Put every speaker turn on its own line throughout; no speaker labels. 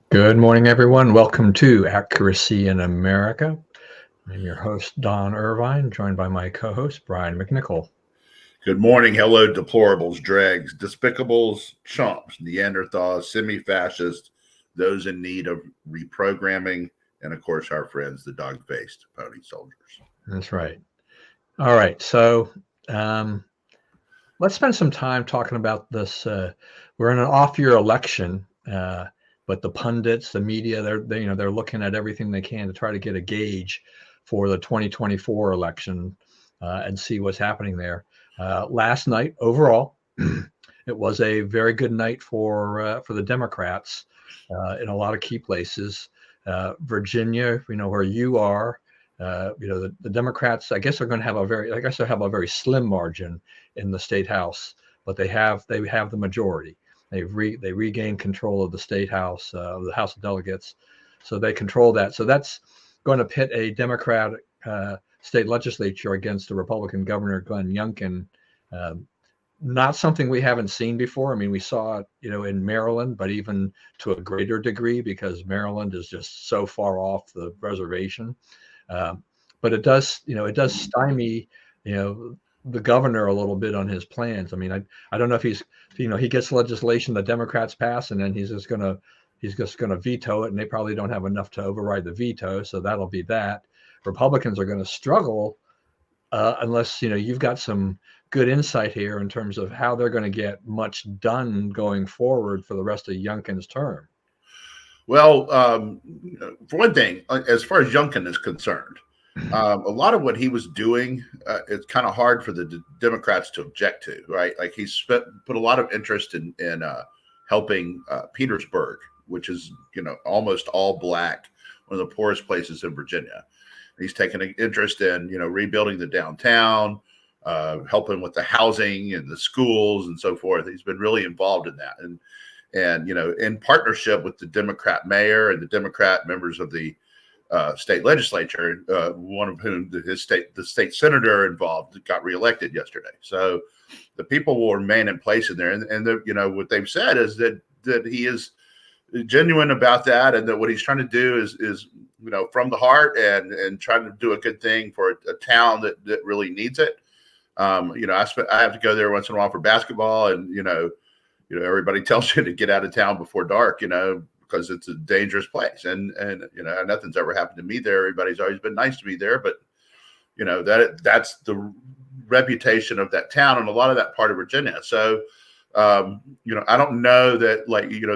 Good morning, everyone. Welcome to Accuracy in America. I'm your host, Don Irvine, joined by my co host, Brian McNichol.
Good morning. Hello, deplorables, dregs, despicables, chumps, Neanderthals, semi fascists, those in need of reprogramming, and of course, our friends, the dog faced pony soldiers.
That's right. All right. So um, let's spend some time talking about this. We're in an off year election, but the pundits, the media, they're looking at everything they can to try to get a gauge for the 2024 election and see what's happening there. Last night, overall, it was a very good night for the Democrats in a lot of key places. Virginia, where you are, the Democrats, I guess, are going to have a very slim margin in the state house, but they have the majority. They regained control of the state house, the House of Delegates, so they control that. So that's going to pit a Democratic state legislature against a Republican governor, Glenn Youngkin. Not something we haven't seen before. I mean, we saw it, in Maryland, but even to a greater degree because Maryland is just so far off the reservation. But it does stymie, the governor a little bit on his plans. I mean, I don't know if he gets legislation the Democrats pass, and then he's just gonna veto it, and they probably don't have enough to override the veto, so that'll be that. Republicans are going to struggle unless you've got some good insight here in terms of how they're going to get much done going forward for the rest of Youngkin's term.
Well, for one thing, as far as Youngkin is concerned, a lot of what he was doing, it's kind of hard for the Democrats to object to, right? Like he's put a lot of interest in helping Petersburg, which is almost all black, one of the poorest places in Virginia. He's taken an interest in rebuilding the downtown, helping with the housing and the schools and so forth. He's been really involved in that, and in partnership with the Democrat mayor and the Democrat members of the state legislature, one of whom the state senator involved got reelected yesterday. So the people will remain in place in there, and what they've said is that he is genuine about that, and that what he's trying to do is from the heart and trying to do a good thing for a town that really needs it. I have to go there once in a while for basketball, and everybody tells you to get out of town before dark, because it's a dangerous place. And nothing's ever happened to me there. Everybody's always been nice to me there, but that's the reputation of that town and a lot of that part of Virginia. So I don't know that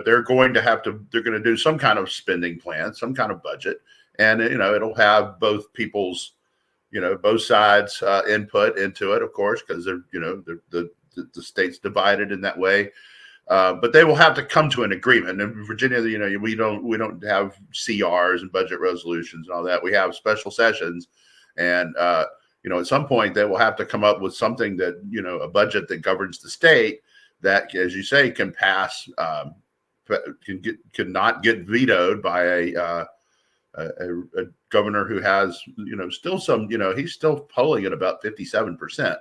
they're going to do some kind of spending plan, some kind of budget, and it'll have both people's both sides input into it, of course, because the state's divided in that way. But they will have to come to an agreement. In Virginia, we don't have CRs and budget resolutions and all that. We have special sessions, and at some point they will have to come up with something that a budget that governs the state that, as you say, can pass, can not get vetoed by a governor who has still some he's still polling at about 57%.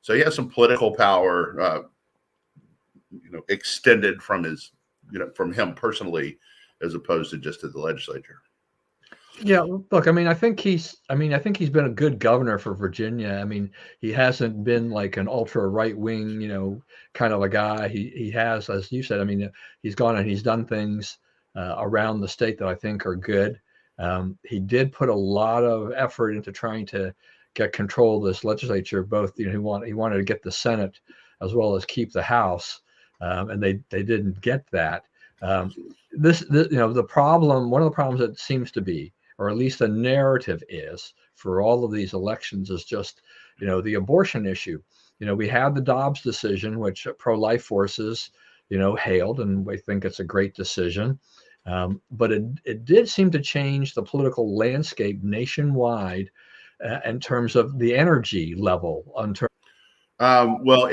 So he has some political power extended from his from him personally, as opposed to just to the legislature.
Yeah, look, I think he's been a good governor for Virginia. I mean, he hasn't been like an ultra right wing, kind of a guy. He has, as you said, he's gone and he's done things around the state that I think are good. He did put a lot of effort into trying to get control of this legislature. Both, he wanted to get the Senate as well as keep the House, and they didn't get that. The problem, one of the problems that seems to be, or at least the narrative is for all of these elections, is just the abortion issue. We had the Dobbs decision, which pro-life forces hailed, and we think it's a great decision. But it did seem to change the political landscape nationwide in terms of the energy level.
Well,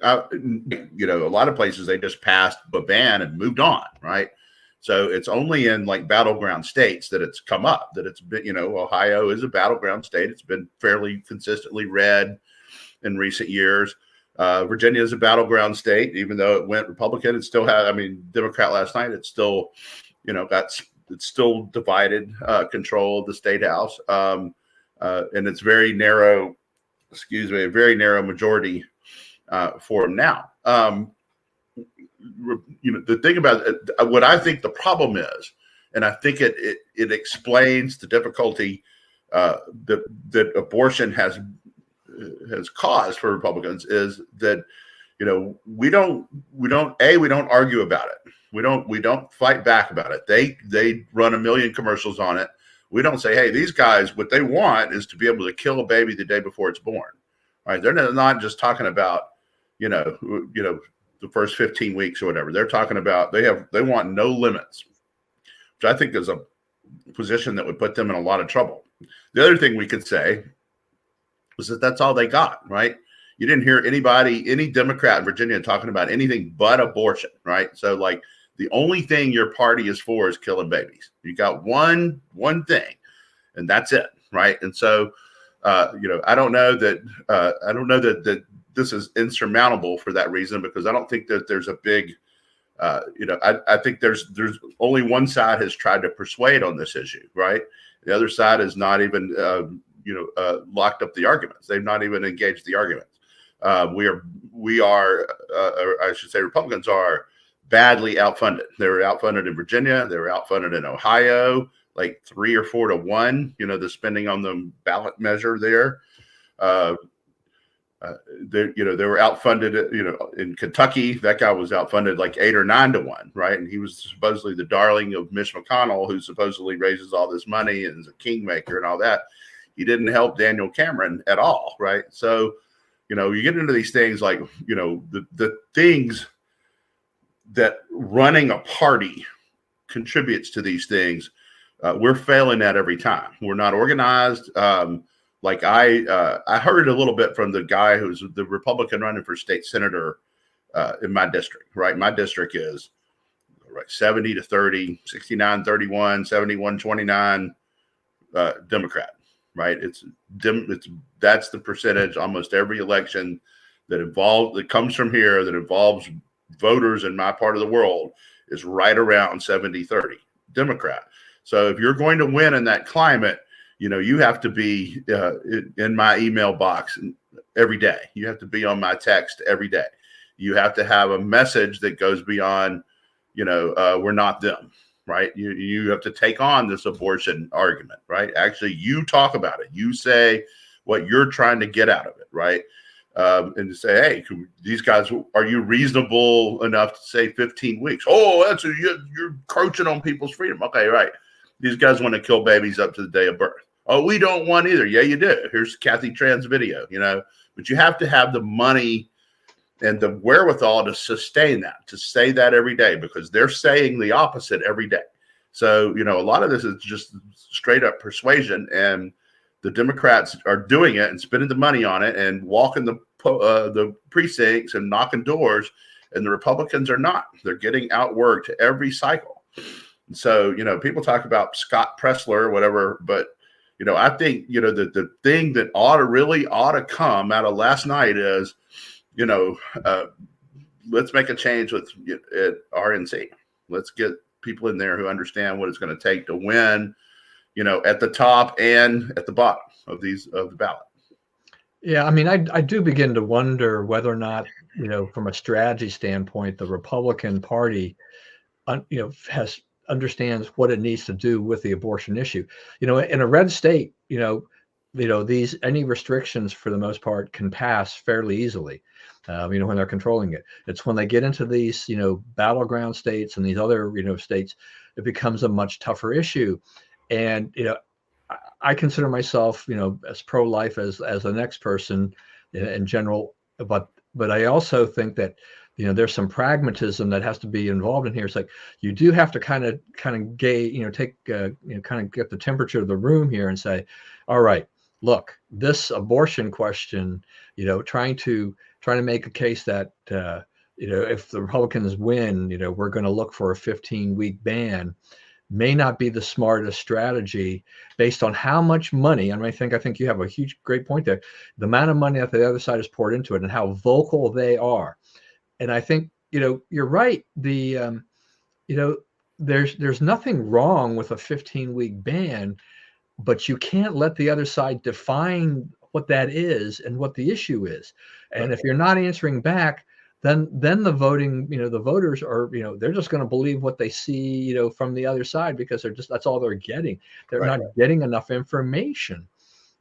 a lot of places they just passed a ban and moved on, right? So it's only in like battleground states that it's come up, that it's been, Ohio is a battleground state. It's been fairly consistently red in recent years. Virginia is a battleground state, even though it went Republican. It still had, I mean, Democrat last night. It's still, it's still divided control of the state house, and it's very narrow. Excuse me, a very narrow majority for him now. The thing about it, what I think the problem is, and I think it explains the difficulty that abortion has caused for Republicans, is that we don't argue about it. We don't fight back about it. They run a million commercials on it. We don't say, hey, these guys, what they want is to be able to kill a baby the day before it's born. Right? They're not just talking about the first 15 weeks or whatever. They're talking about they want no limits, which I think is a position that would put them in a lot of trouble. The other thing we could say was that that's all they got, right? You didn't hear any Democrat in Virginia talking about anything but abortion, right? So like the only thing your party is for is killing babies. You got one thing, and that's it, right? And so, I don't know that this is insurmountable for that reason, because I don't think that there's a big, I think there's only one side has tried to persuade on this issue, right? The other side has not even, locked up the arguments. They've not even engaged the arguments. We are, I should say, Republicans are badly outfunded. They were outfunded in Virginia. They were outfunded in Ohio, like 3 or 4 to 1. The spending on the ballot measure there. They were outfunded. In Kentucky, that guy was outfunded like 8 or 9 to 1, right? And he was supposedly the darling of Mitch McConnell, who supposedly raises all this money and is a kingmaker and all that. He didn't help Daniel Cameron at all, right? So, you get into these things like, the things that running a party contributes to these things. We're failing at every time. We're not organized. Like I heard a little bit from the guy who's the Republican running for state senator in my district, right? My district is 70 to 30, 69-31, 71-29 Democrat, right? That's the percentage almost every election that comes from here, that involves voters in my part of the world, is right around 70-30 Democrat. So if you're going to win in that climate, you have to be in my email box every day. You have to be on my text every day. You have to have a message that goes beyond, we're not them, right? You have to take on this abortion argument, right? Actually, you talk about it. You say what you're trying to get out of it, right? And to say, hey, these guys, are you reasonable enough to say 15 weeks? Oh, you're encroaching on people's freedom. Okay, right. These guys want to kill babies up to the day of birth. Oh, we don't want either. Yeah, you do. Here's Kathy Tran's video, but you have to have the money and the wherewithal to sustain that, to say that every day, because they're saying the opposite every day. So, a lot of this is just straight up persuasion, and the Democrats are doing it and spending the money on it and walking the precincts and knocking doors, and the Republicans are not. They're getting outworked every cycle. And so, people talk about Scott Pressler or whatever, but I think the thing that ought to come out of last night is, let's make a change with at RNC. Let's get people in there who understand what it's going to take to win, at the top and at the bottom of the ballot.
Yeah, I mean, I do begin to wonder whether or not, from a strategy standpoint, the Republican Party, understands what it needs to do with the abortion issue. In a red state, any restrictions for the most part can pass fairly easily. When they're controlling it. It's when they get into these, battleground states and these other, states, it becomes a much tougher issue. And, I consider myself, as pro-life as the next person in general, but I also think that, there's some pragmatism that has to be involved in here. It's like you do have to kind of gauge, kind of get the temperature of the room here and say, all right, look, this abortion question, trying to make a case that if the Republicans win, we're going to look for a 15-week ban. may not be the smartest strategy based on how much money. And I think you have a great point there. The amount of money that the other side has poured into it and how vocal they are. And I think, you're right. There's nothing wrong with a 15-week ban, but you can't let the other side define what that is and what the issue is. And if you're not answering back, then the the voters are, they're just going to believe what they see, from the other side, because that's all they're getting. They're not getting enough information.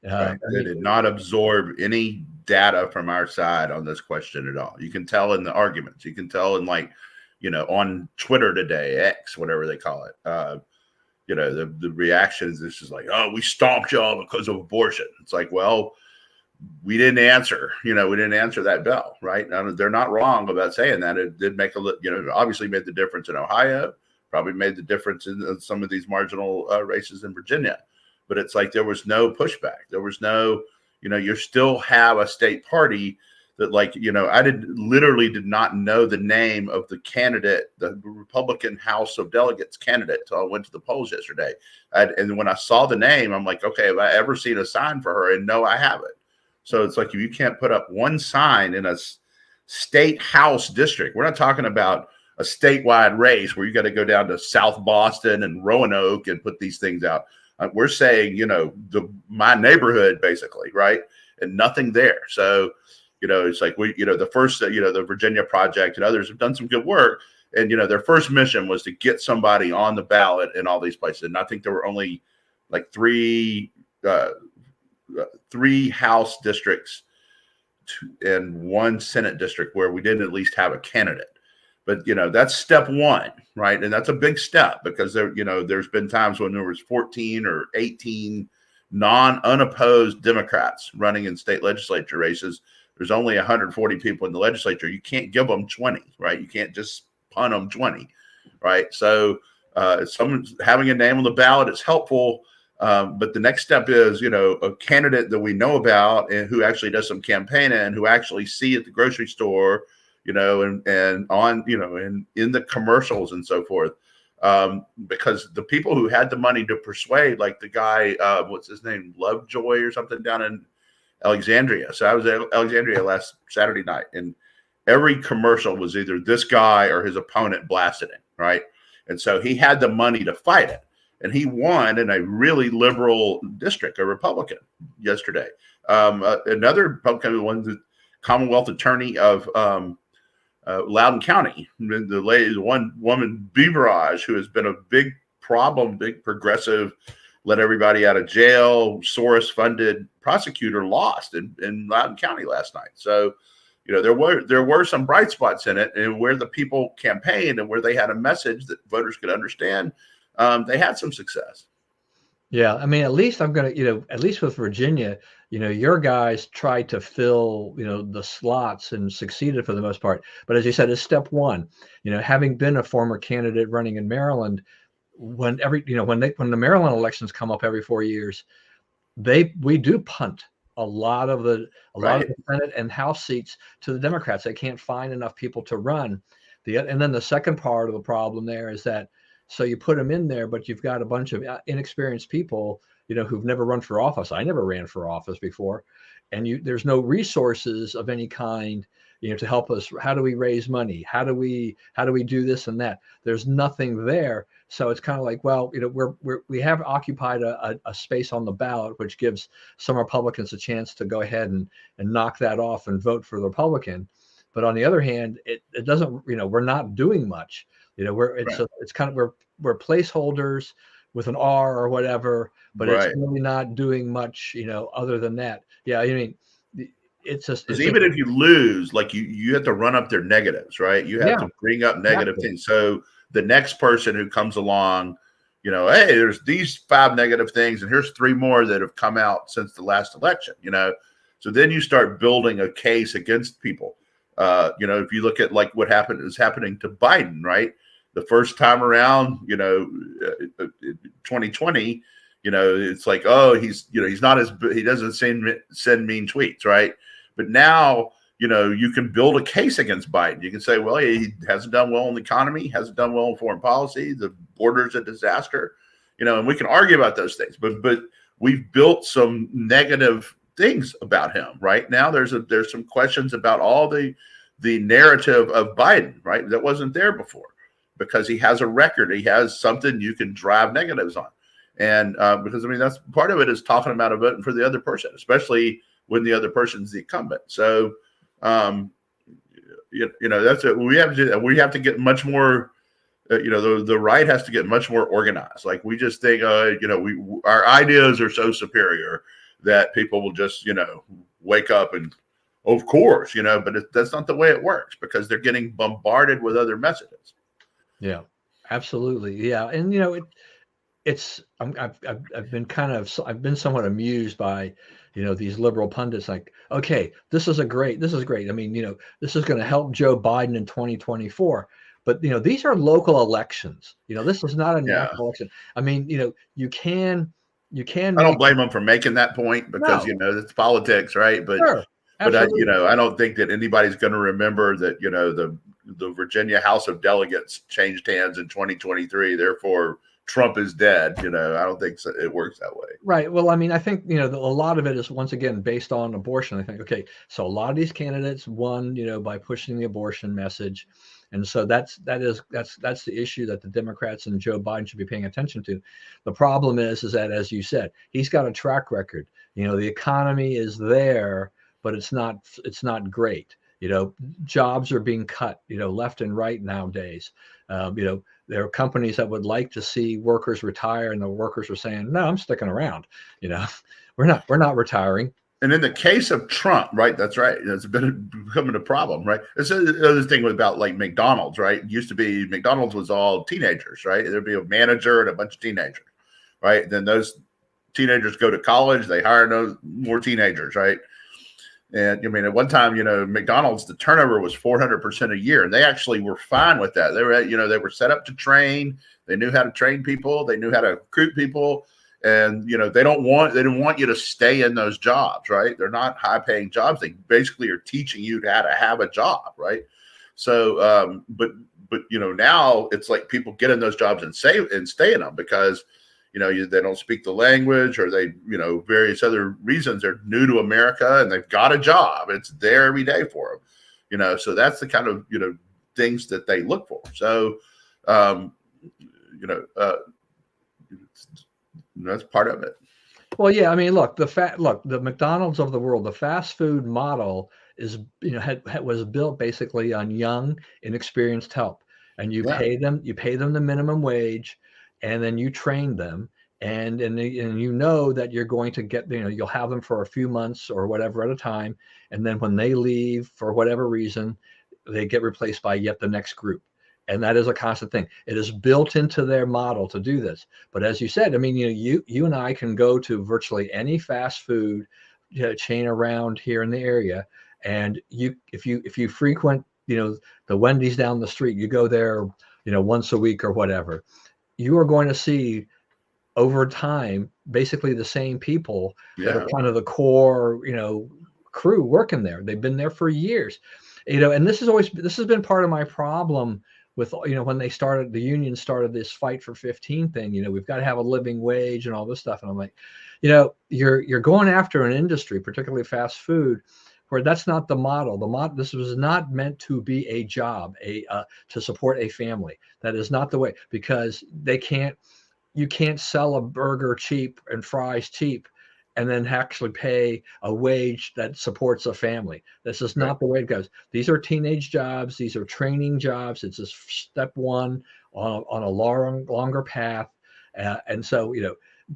They did not absorb any data from our side on this question at all. You can tell in the arguments. You can tell in on Twitter today, X, whatever they call it. The reactions is just like, oh, we stomped y'all because of abortion. It's like, well, we didn't answer. We didn't answer that bell, right? Now, they're not wrong about saying that. It did make obviously made the difference in Ohio, probably made the difference in some of these marginal races in Virginia. But it's like there was no pushback. There was no, you still have a state party that, I literally did not know the name of the candidate, the Republican House of Delegates candidate, until I went to the polls yesterday. And when I saw the name, I'm like, okay, have I ever seen a sign for her? And no, I haven't. So it's like, you can't put up one sign in a state house district. We're not talking about a statewide race where you got to go down to South Boston and Roanoke and put these things out. We're saying, my neighborhood, basically, right? And nothing there. So, it's like the first, the Virginia Project and others have done some good work. And, their first mission was to get somebody on the ballot in all these places. And I think there were only like three House districts and one Senate district where we didn't at least have a candidate. But, that's step one, right? And that's a big step, because there's been times when there was 14 or 18 unopposed Democrats running in state legislature races. There's only 140 people in the legislature. You can't give them 20, right? You can't just punt them 20, right? So someone's having a name on the ballot is helpful. But the next step is, a candidate that we know about and who actually does some campaigning and who actually see at the grocery store, and on, and in the commercials and so forth. Because the people who had the money to persuade, like the guy, what's his name, Lovejoy or something, down in Alexandria. So I was at Alexandria last Saturday night, and every commercial was either this guy or his opponent blasted him, right? And so he had the money to fight it. And he won in a really liberal district, a Republican, yesterday. Another Republican won the Commonwealth Attorney of Loudoun County, the one woman, Beaverage, who has been a big problem, big progressive, let everybody out of jail, Soros-funded prosecutor, lost in Loudoun County last night. So, there were some bright spots in it, and where the people campaigned and where they had a message that voters could understand, they had some success.
Yeah, I mean, at least at least with Virginia, your guys tried to fill, the slots and succeeded for the most part. But as you said, it's step one. Having been a former candidate running in Maryland, when the Maryland elections come up every 4 years, we do punt a lot of the Senate and House seats to the Democrats. They can't find enough people to run. And then the second part of the problem there is that, so you put them in there, but you've got a bunch of inexperienced people, who've never run for office. I never ran for office before. And there's no resources of any kind, to help us. How do we raise money? How do we do this and that? There's nothing there. So it's kind of like, well, we have occupied a space on the ballot, which gives some Republicans a chance to go ahead and knock that off and vote for the Republican. But on the other hand, it doesn't, we're not doing much. It's kind of, we're placeholders with an R or whatever, but it's really not doing much, other than that. Yeah, I mean, it's
even if you lose, like you have to run up their negatives, right? You have to bring up negative things. So the next person who comes along, hey, there's these 5 negative things, and here's 3 more that have come out since the last election. So then you start building a case against people. If you look at like what is happening to Biden, right? The first time around, 2020, it's like, oh, he doesn't send mean tweets, right? But now, you can build a case against Biden. You can say, well, he hasn't done well in the economy, hasn't done well in foreign policy, the border's a disaster, and we can argue about those things. But we've built some negative things about him. Right now, there's some questions about all the narrative of Biden, right? That wasn't there before, because he has a record. He has something you can drive negatives on. And because, that's part of it, is talking about a voting for the other person, especially when the other person's the incumbent. So, that's it. We have to get much more, the right has to get much more organized. Like, we just think, our ideas are so superior that people will just, wake up and, of course, but that's not the way it works, because they're getting bombarded with other messages.
Yeah, absolutely. Yeah. And, I've been somewhat amused by, these liberal pundits, like, okay, this is great. this is great. This is going to help Joe Biden in 2024. But, these are local elections. This is not a national election. You can
I don't blame them for making that point, because, it's politics, right? But,
sure,
but I don't think that anybody's going to remember that, the Virginia House of Delegates changed hands in 2023. Therefore, Trump is dead. I don't think it works that way.
Right. Well, I think, a lot of it is, once again, based on abortion. I think, okay, so a lot of these candidates won, by pushing the abortion message. And so that's the issue that the Democrats and Joe Biden should be paying attention to. The problem is that, as you said, he's got a track record. The economy is there, but it's not great. Jobs are being cut, left and right nowadays. There are companies that would like to see workers retire, and the workers are saying, no, I'm sticking around. We're not retiring.
And in the case of Trump, right, that's right. It's becoming a problem, right? It's another thing about, like, McDonald's, right? It used to be McDonald's was all teenagers, right? There'd be a manager and a bunch of teenagers, right? Then those teenagers go to college, they hire more teenagers, right? And at one time, McDonald's, the turnover was 400% a year, and they actually were fine with that. They were, they were set up to train. They knew how to train people. They knew how to recruit people. And, they didn't want you to stay in those jobs, right? They're not high paying jobs. They basically are teaching you how to have a job, right? So, but now it's like people get in those jobs and stay in them, because, they don't speak the language, or they, various other reasons. They're new to America and they've got a job. It's there every day for them, so that's the kind of, things that they look for. So, that's part of it.
Well, yeah. Look, the McDonald's of the world, the fast food model is, was built basically on young, inexperienced help, and you pay them the minimum wage, and then you train them, and that you're going to get, you'll have them for a few months or whatever at a time, and then when they leave for whatever reason, they get replaced by yet the next group. And that is a constant thing. It is built into their model to do this. But as you said, you and I can go to virtually any fast food chain around here in the area, and if you frequent, the Wendy's down the street, you go there, once a week or whatever, you are going to see over time basically the same people that are kind of the core, crew working there. They've been there for years, and this has been part of my problem with, when the union started this fight for 15 thing, we've got to have a living wage and all this stuff. And I'm like, you're going after an industry, particularly fast food, where that's not the model. This was not meant to be a job, to support a family. That is not the way, because you can't sell a burger cheap and fries cheap and then actually pay a wage that supports a family. This is not the way it goes. These are teenage jobs. These are training jobs. It's just step one on a longer path. And so,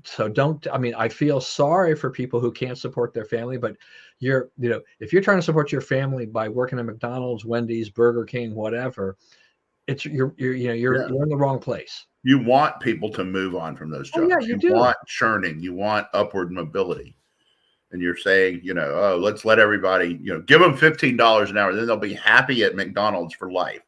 so don't, I feel sorry for people who can't support their family, but if you're trying to support your family by working at McDonald's, Wendy's, Burger King, whatever, you're in the wrong place.
You want people to move on from those jobs.
You do.
Want churning. You want upward mobility. And you're saying, let's let everybody, give them $15 an hour, then they'll be happy at McDonald's for life.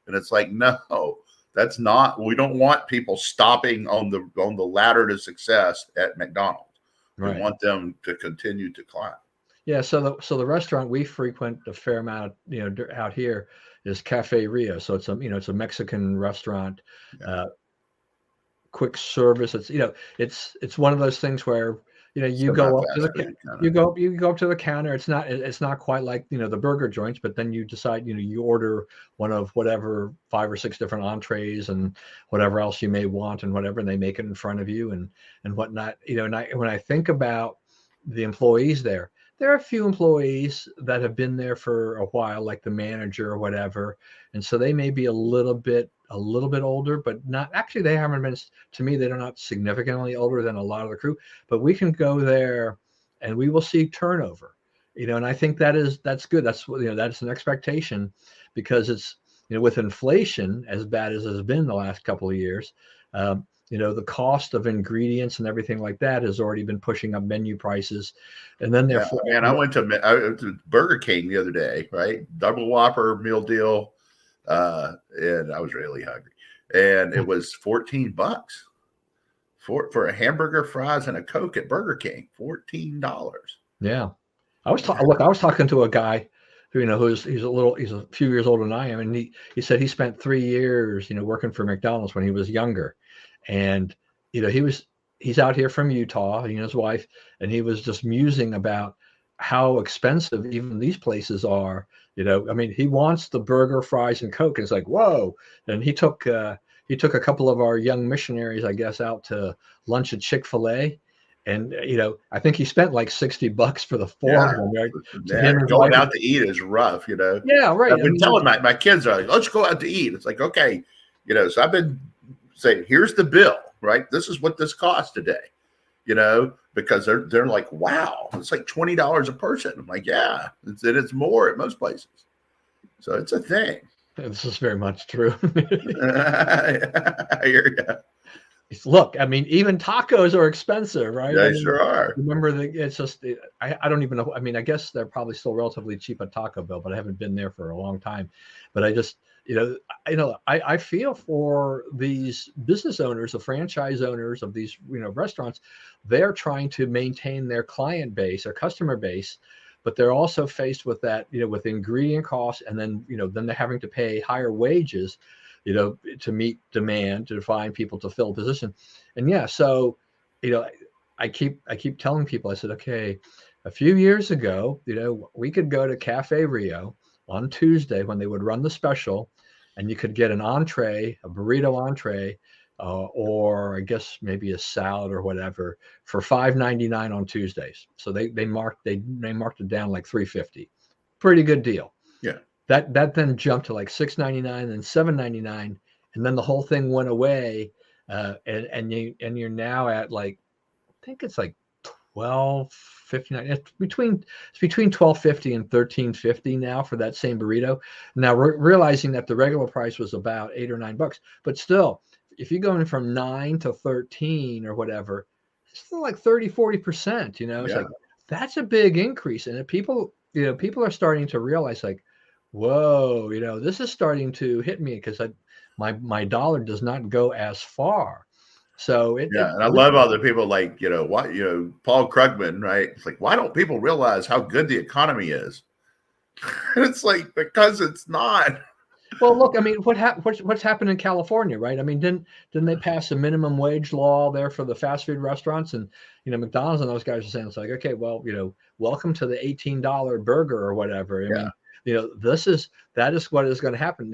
And it's like, no, that's not. We don't want people stopping on the ladder to success at McDonald's. We want them to continue to climb.
Yeah, so the restaurant we frequent a fair amount, out here is Cafe Rio. So it's a Mexican restaurant,
Yeah,
uh, quick service. It's one of those things where you go up to
semi-fast
the
food kind of.
you go up to the counter. It's not quite like the burger joints, but then you decide you order one of whatever 5 or 6 different entrees and whatever else you may want and whatever, and they make it in front of you and whatnot. And when I think about the employees there are a few employees that have been there for a while, like the manager or whatever, and so they may be a little bit older, but not actually. They haven't been, to me, they're not significantly older than a lot of the crew. But we can go there, and we will see turnover. And I think that's good. That's an expectation, because it's with inflation as bad as it's been the last couple of years. The cost of ingredients and everything like that has already been pushing up menu prices, and then
Yeah,
therefore,
man, I went to Burger King the other day, right? Double Whopper meal deal, and I was really hungry, and it was $14 for a hamburger, fries, and a Coke at Burger King. $14.
yeah. I was talking to a guy who, he's a few years older than I am, and he said he spent 3 years, working for McDonald's when he was younger, and he's out here from Utah, his wife, and he was just musing about how expensive even these places are. I mean, he wants the burger, fries, and Coke, and it's like, whoa! And he took a couple of our young missionaries, I guess, out to lunch at Chick-fil-A, and I think he spent like $60 for the four of
Yeah,
them, right? To
man,
him and his
going
wife.
out to eat is rough.
Yeah, right.
I've
I
been
mean,
telling my kids, are like, let's go out to eat. It's like, okay, so I've been saying, here's the bill, right? This is what this costs today, because they're like, wow, it's like $20 a person. I'm like, yeah, it's more at most places. So it's a thing.
this is very much true.
I hear you.
Look, I mean, even tacos are expensive, right? I
They
mean,
sure are.
remember it's just I don't even know. I mean, I guess they're probably still relatively cheap at Taco Bell, but I haven't been there for a long time. But I just I feel for these business owners, the franchise owners of these restaurants. They're trying to maintain their client base, their customer base, but they're also faced with that, with ingredient costs, and then they're having to pay higher wages, to meet demand, to find people to fill a position. And yeah, so, you know, I keep telling people, I said, okay, a few years ago, we could go to Cafe Rio on Tuesday when they would run the special, and you could get an entree, a burrito entree, or I guess maybe a salad or whatever for $5.99 on Tuesdays. So they marked it down like $3.50. Pretty good deal.
Yeah.
That then jumped to like $6.99 and $7.99, and then the whole thing went away. And you're now at, like, I think it's like 12.59. It's between 12.50 and 13.50 now for that same burrito. Now, realizing that the regular price was about $8 or $9, but still, if you're going from 9 to 13 or whatever, it's still like 30-40%. It's
Yeah.
like, that's a big increase, and people are starting to realize, like, whoa, this is starting to hit me, because my dollar does not go as far. So
Yeah, and I love other people like, Paul Krugman, right? It's like, why don't people realize how good the economy is? It's like, because it's not.
well, look, I mean, what's happened in California, right? I mean, didn't they pass a minimum wage law there for the fast food restaurants? And McDonald's and those guys are saying, it's like, okay, well, welcome to the $18 burger or whatever. I
Yeah.
mean, that is what is going to happen.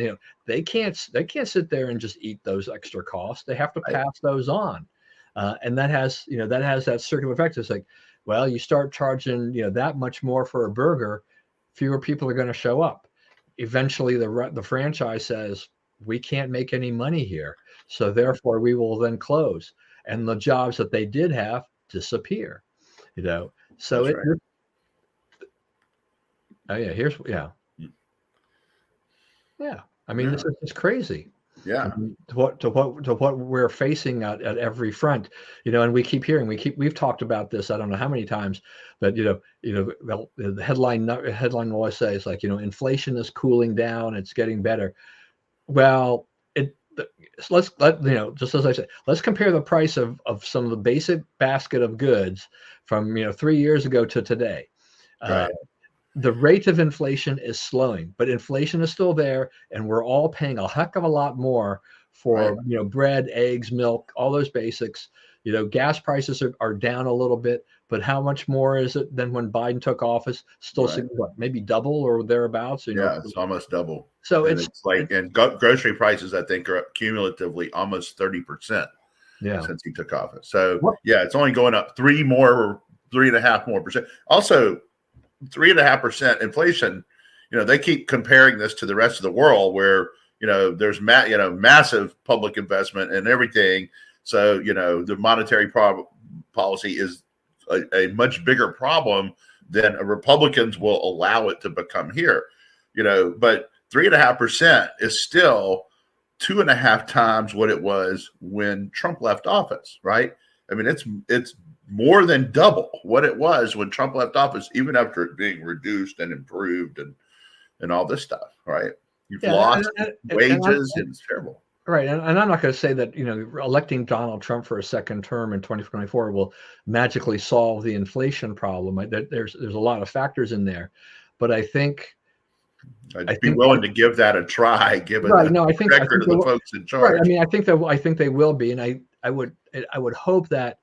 They can't sit there and just eat those extra costs. They have to
Right.
pass those on, and that has that circular effect. It's like, well, you start charging that much more for a burger, fewer people are going to show up. Eventually, the franchise says, we can't make any money here, so therefore we will then close, and the jobs that they did have disappear. So
That's right.
oh yeah, yeah. I mean,
Yeah.
this is crazy.
Yeah.
To what we're facing at every front, and we keep hearing, we've talked about this, I don't know how many times, but well, the headline will always say, it's like, inflation is cooling down, it's getting better. Well, just as I said, let's compare the price of some of the basic basket of goods from 3 years ago to today. Uh, the rate of inflation is slowing, but inflation is still there, and we're all paying a heck of a lot more for bread, eggs, milk, all those basics. Gas prices are down a little bit, but how much more is it than when Biden took office? Still, what, maybe double or thereabouts?
It's almost double.
So
and it's like, and grocery prices, I think, are cumulatively almost 30% since he took office. So it's only going up 3.5% more. Also, 3.5% inflation. They keep comparing this to the rest of the world where there's massive public investment and everything. So the monetary policy is a much bigger problem than Republicans will allow it to become here. But 3.5% is still 2.5 times what it was when Trump left office, right? I mean, it's more than double what it was when Trump left office, even after it being reduced and improved and all this stuff, right? You've lost wages, and it's terrible.
Right. And I'm not going to say that, electing Donald Trump for a second term in 2024 will magically solve the inflation problem. There's a lot of factors in there, but I think
I'd be willing to give that a try, given the record of the folks in charge.
Right. I mean, I think they will be, and I would hope that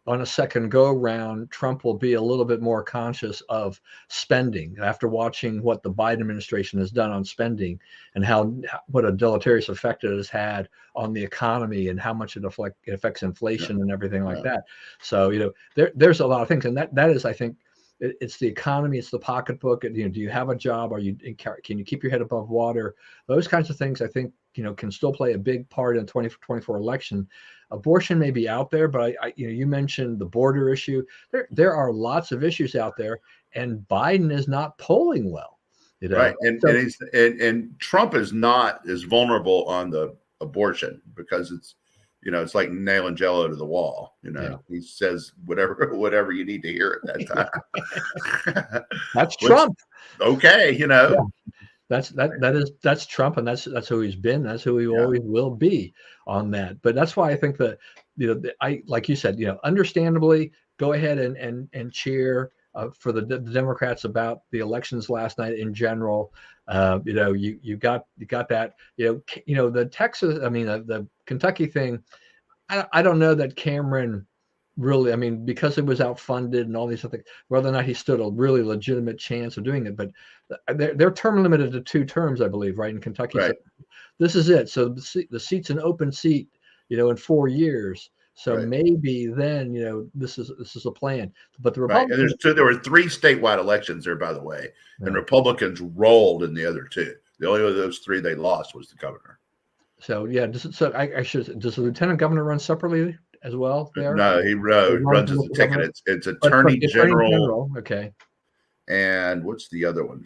on a second go round, Trump will be a little bit more conscious of spending after watching what the Biden administration has done on spending and what a deleterious effect it has had on the economy and how much it affects inflation and everything like that. So, there's a lot of things. And that is, I think, it's the economy, it's the pocketbook. Do you have a job? Can you keep your head above water? Those kinds of things, I think, can still play a big part in the 2024 election. Abortion may be out there, but you mentioned the border issue. There are lots of issues out there, and Biden is not polling well.
Right, and Trump is not as vulnerable on the abortion because it's like nailing Jello to the wall. He says whatever you need to hear at that time.
That's Trump.
Okay,
That's Trump, and that's who he's been. That's who he always will be on that. But that's why I think I like you said, understandably, go ahead and cheer for the Democrats about the elections last night in general. You got that. The Texas, the Kentucky thing. I don't know that Cameron really, because it was outfunded and all these other things, whether or not he stood a really legitimate chance of doing it. But they're term limited to 2 terms, I believe, right, in Kentucky.
Right.
So this is it. So the seat's an open seat, in 4 years. So maybe then, this is a plan. But the Republicans,
and there were 3 statewide elections there, by the way, and Republicans rolled in the other 2. The only of those 3 they lost was the governor.
So does the lieutenant governor run separately as well there?
No, he runs as a ticket. It's attorney general.
Okay.
And what's the other one?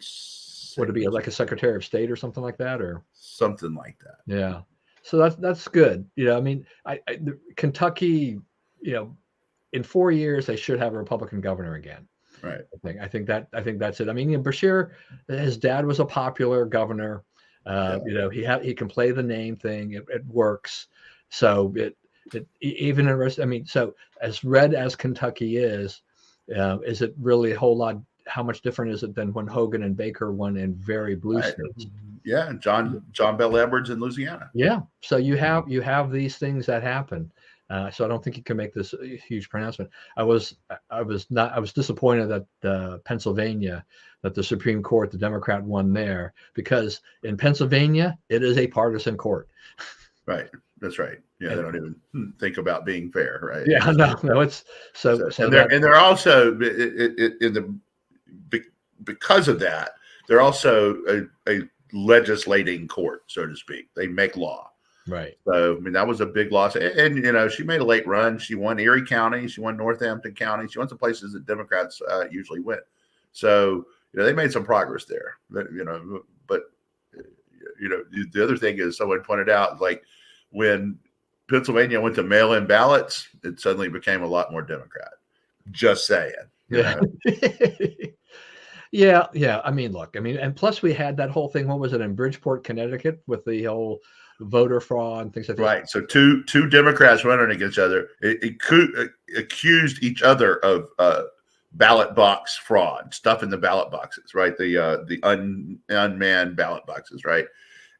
Would it be like a secretary of state or something like that, or
something like that?
Yeah. So that's good. Kentucky, in 4 years they should have a Republican governor again.
Right.
I think that's it. Bashir, his dad was a popular governor. He can play the name thing. It works. So even in so as red as Kentucky is it really a whole lot? How much different is it than when Hogan and Baker won in very blue states?
Yeah, John Bell Edwards in Louisiana.
Yeah, so you have these things that happen. So I don't think you can make this huge pronouncement. I was disappointed that Pennsylvania, that the Supreme Court, the Democrat won there, because in Pennsylvania it is a partisan court.
Right. That's right. Yeah, they don't even think about being fair, right?
Yeah, no, it's so
they're also because of that, they're also a legislating court, so to speak. They make law.
Right.
So that was a big loss. And she made a late run. She won Erie County, she won Northampton County, she won some places that Democrats usually win. So they made some progress there. But the other thing is, someone pointed out, like, when Pennsylvania went to mail-in ballots, it suddenly became a lot more Democrat. Just saying.
Yeah. Yeah. Look, and plus we had that whole thing. What was it in Bridgeport, Connecticut, with the whole voter fraud and things like that?
Right. So two Democrats running against each other, it accused each other of ballot box fraud, stuff in the ballot boxes, right? The unmanned ballot boxes, right?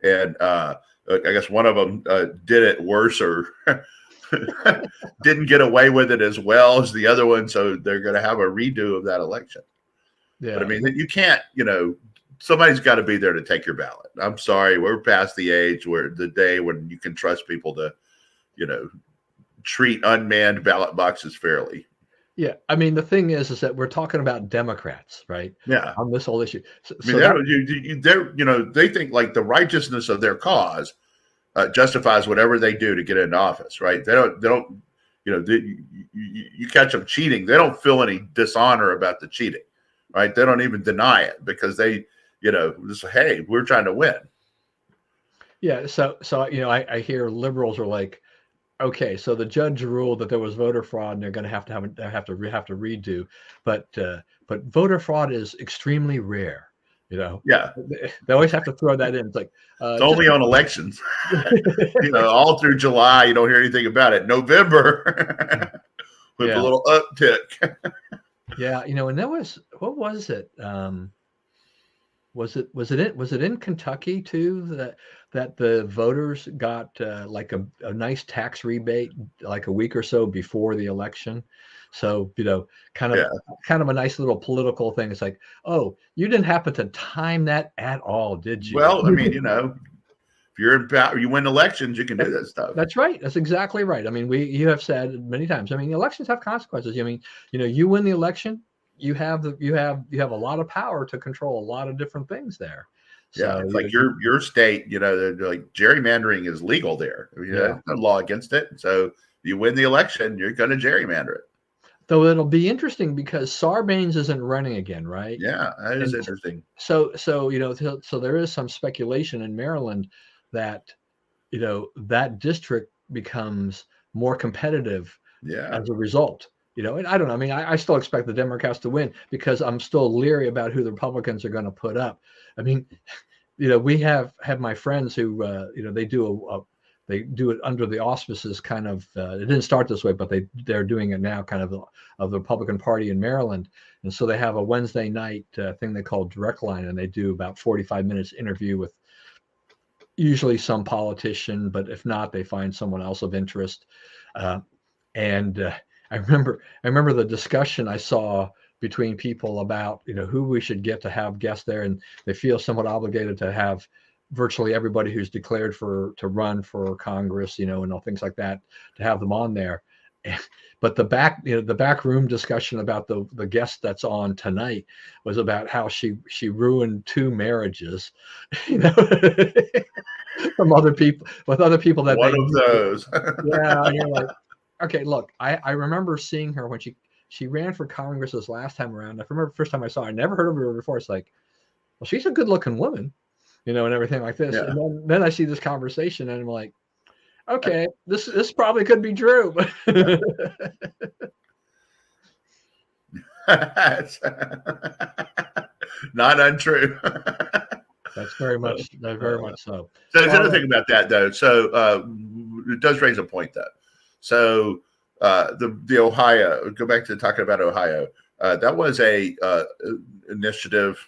And I guess one of them did it worse or didn't get away with it as well as the other one, so they're going to have a redo of that election.
Yeah.
But I mean, you can't, somebody's got to be there to take your ballot. I'm sorry, we're past the age where the day when you can trust people to, treat unmanned ballot boxes fairly.
Yeah, I mean, the thing is that we're talking about Democrats, right?
Yeah,
on this whole issue.
I mean, they think like the righteousness of their cause justifies whatever they do to get into office, right? They don't, you catch them cheating, they don't feel any dishonor about the cheating, right? They don't even deny it because they, just, hey, we're trying to win.
Yeah, so I hear liberals are like, okay, so the judge ruled that there was voter fraud, and they're going to have to redo, but voter fraud is extremely rare.
Yeah,
they always have to throw that in. It's like
it's only on elections. All through July, you don't hear anything about it. November, with a little uptick.
Yeah, and there was, what was it? Was it in Kentucky too that the voters got like a nice tax rebate like a week or so before the election? So, kind of a nice little political thing. It's like, oh, you didn't happen to time that at all, did you?
Well, I mean, if you're in power, you win elections, you can do that stuff.
That's right. That's exactly right. I mean, you have said many times, I mean, elections have consequences. I mean, you win the election, you have a lot of power to control a lot of different things there.
So, it's like your state, they're like gerrymandering is legal there. There's no law against it. So you win the election, you're going to gerrymander it.
Though it'll be interesting because Sarbanes isn't running again, right?
Yeah, that is interesting.
So there is some speculation in Maryland that that district becomes more competitive as a result. And I don't know. I mean, I still expect the Democrats to win because I'm still leery about who the Republicans are going to put up. I mean, we have my friends who, they do it under the auspices kind of, it didn't start this way, but they're doing it now kind of the Republican Party in Maryland. And so they have a Wednesday night thing they call Direct Line, and they do about 45 minutes interview with usually some politician, but if not, they find someone else of interest. I remember the discussion I saw between people about, who we should get to have guests there. And they feel somewhat obligated to have virtually everybody who's declared to run for Congress, and all things like that, to have them on there. But the back room discussion about the guest that's on tonight was about how she ruined 2 marriages, from other people that
one of those.
Yeah, and you're like, okay, look, I remember seeing her when she ran for Congress this last time around. I remember the first time I saw her. I never heard of her before. It's like, well, she's a good looking woman, and everything like this. Yeah. And then I see this conversation and I'm like, okay, this probably could be true.
Not untrue.
That's very much so.
So there's another thing about that though. So it does raise a point though. So the Ohio, go back to talking about Ohio. That was a initiative.